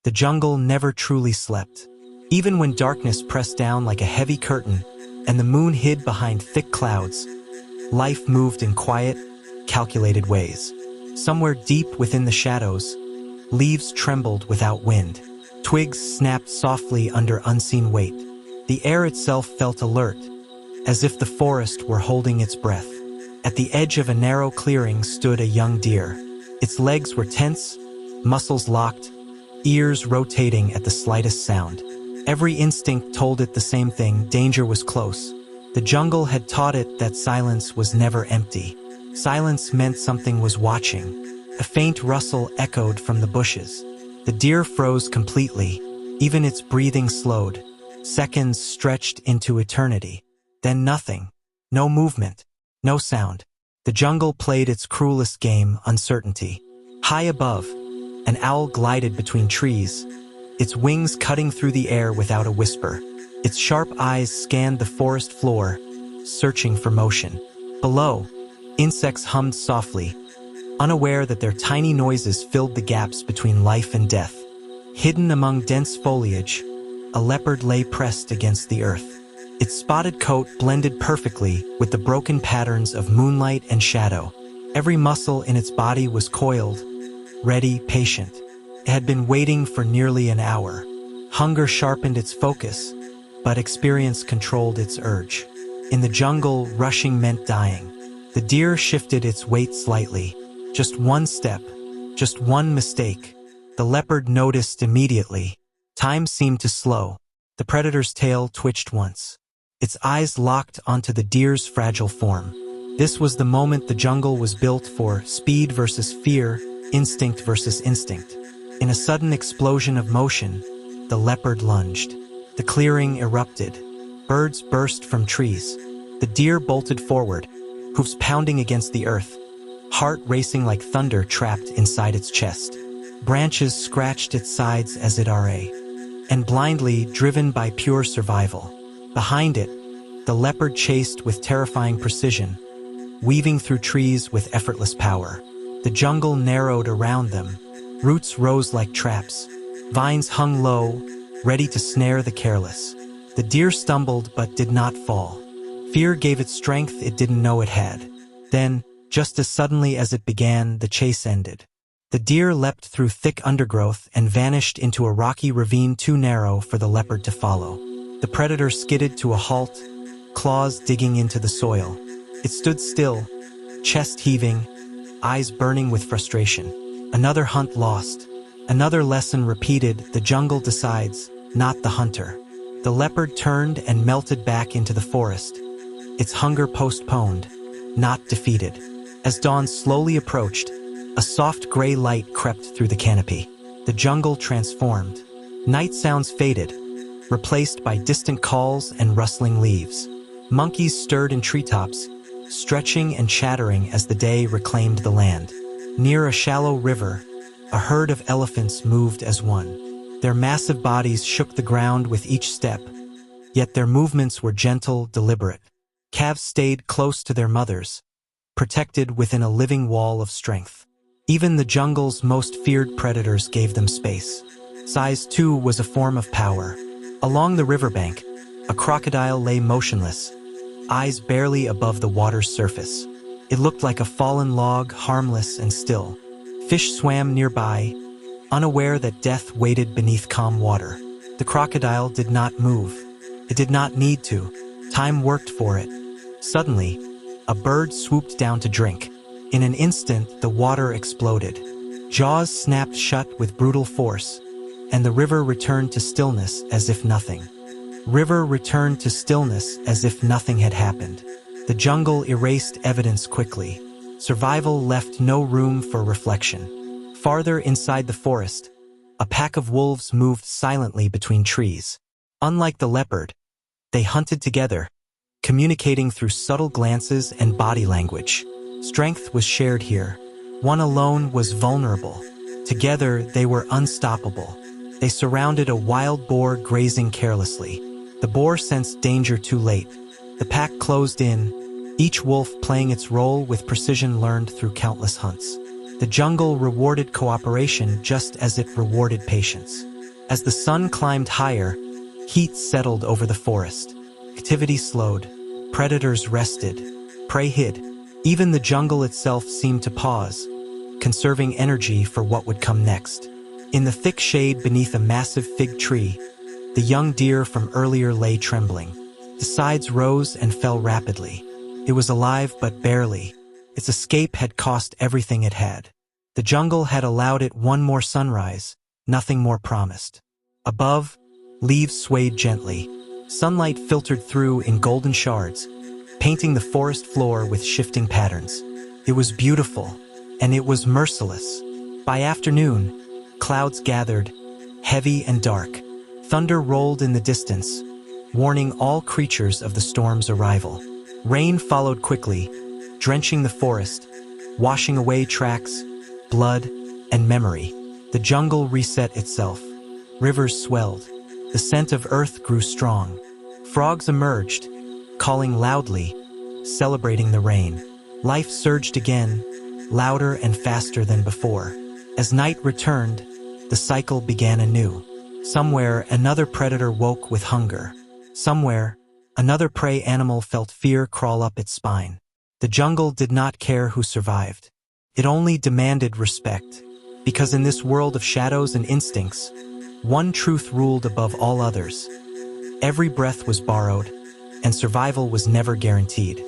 The jungle never truly slept. Even when darkness pressed down like a heavy curtain and the moon hid behind thick clouds, life moved in quiet, calculated ways. Somewhere deep within the shadows, leaves trembled without wind. Twigs snapped softly under unseen weight. The air itself felt alert, as if the forest were holding its breath. At the edge of a narrow clearing stood a young deer. Its legs were tense, muscles locked, ears rotating at the slightest sound. Every instinct told it the same thing: danger was close. The jungle had taught it that silence was never empty. Silence meant something was watching. A faint rustle echoed from the bushes. The deer froze completely, even its breathing slowed. Seconds stretched into eternity. Then nothing. No movement. No sound. The jungle played its cruelest game: uncertainty. High above, an owl glided between trees, its wings cutting through the air without a whisper. Its sharp eyes scanned the forest floor, searching for motion. Below, insects hummed softly, unaware that their tiny noises filled the gaps between life and death. Hidden among dense foliage, a leopard lay pressed against the earth. Its spotted coat blended perfectly with the broken patterns of moonlight and shadow. Every muscle in its body was coiled, ready, patient. It had been waiting for nearly an hour. Hunger sharpened its focus, but experience controlled its urge. In the jungle, rushing meant dying. The deer shifted its weight slightly. Just one step, just one mistake. The leopard noticed immediately. Time seemed to slow. The predator's tail twitched once. Its eyes locked onto the deer's fragile form. This was the moment the jungle was built for: speed versus fear, instinct versus instinct. In a sudden explosion of motion, the leopard lunged. The clearing erupted. Birds burst from trees. The deer bolted forward, hoofs pounding against the earth, heart racing like thunder trapped inside its chest. Branches scratched its sides as it ran, and blindly driven by pure survival. Behind it, the leopard chased with terrifying precision, weaving through trees with effortless power. The jungle narrowed around them. Roots rose like traps. Vines hung low, ready to snare the careless. The deer stumbled but did not fall. Fear gave it strength it didn't know it had. Then, just as suddenly as it began, the chase ended. The deer leapt through thick undergrowth and vanished into a rocky ravine too narrow for the leopard to follow. The predator skidded to a halt, claws digging into the soil. It stood still, chest heaving, eyes burning with frustration. Another hunt lost. Another lesson repeated: the jungle decides, not the hunter. The leopard turned and melted back into the forest, its hunger postponed, not defeated. As dawn slowly approached, a soft gray light crept through the canopy. The jungle transformed. Night sounds faded, replaced by distant calls and rustling leaves. Monkeys stirred in treetops, stretching and chattering as the day reclaimed the land. Near a shallow river, a herd of elephants moved as one. Their massive bodies shook the ground with each step, yet their movements were gentle, deliberate. Calves stayed close to their mothers, protected within a living wall of strength. Even the jungle's most feared predators gave them space. Size, too, was a form of power. Along the riverbank, a crocodile lay motionless, eyes barely above the water's surface. It looked like a fallen log, harmless and still. Fish swam nearby, unaware that death waited beneath calm water. The crocodile did not move. It did not need to. Time worked for it. Suddenly, a bird swooped down to drink. In an instant, the water exploded. Jaws snapped shut with brutal force, and the river returned to stillness as if nothing. River returned to stillness as if nothing had happened. The jungle erased evidence quickly. Survival left no room for reflection. Farther inside the forest, a pack of wolves moved silently between trees. Unlike the leopard, they hunted together, communicating through subtle glances and body language. Strength was shared here. One alone was vulnerable. Together, they were unstoppable. They surrounded a wild boar grazing carelessly. The boar sensed danger too late. The pack closed in, each wolf playing its role with precision learned through countless hunts. The jungle rewarded cooperation just as it rewarded patience. As the sun climbed higher, heat settled over the forest. Activity slowed. Predators rested. Prey hid. Even the jungle itself seemed to pause, conserving energy for what would come next. In the thick shade beneath a massive fig tree, the young deer from earlier lay trembling. The sides rose and fell rapidly. It was alive but barely. Its escape had cost everything it had. The jungle had allowed it one more sunrise, nothing more promised. Above, leaves swayed gently. Sunlight filtered through in golden shards, painting the forest floor with shifting patterns. It was beautiful, and it was merciless. By afternoon, clouds gathered, heavy and dark. Thunder rolled in the distance, warning all creatures of the storm's arrival. Rain followed quickly, drenching the forest, washing away tracks, blood, and memory. The jungle reset itself. Rivers swelled. The scent of earth grew strong. Frogs emerged, calling loudly, celebrating the rain. Life surged again, louder and faster than before. As night returned, the cycle began anew. Somewhere, another predator woke with hunger. Somewhere, another prey animal felt fear crawl up its spine. The jungle did not care who survived. It only demanded respect, because in this world of shadows and instincts, one truth ruled above all others. Every breath was borrowed, and survival was never guaranteed.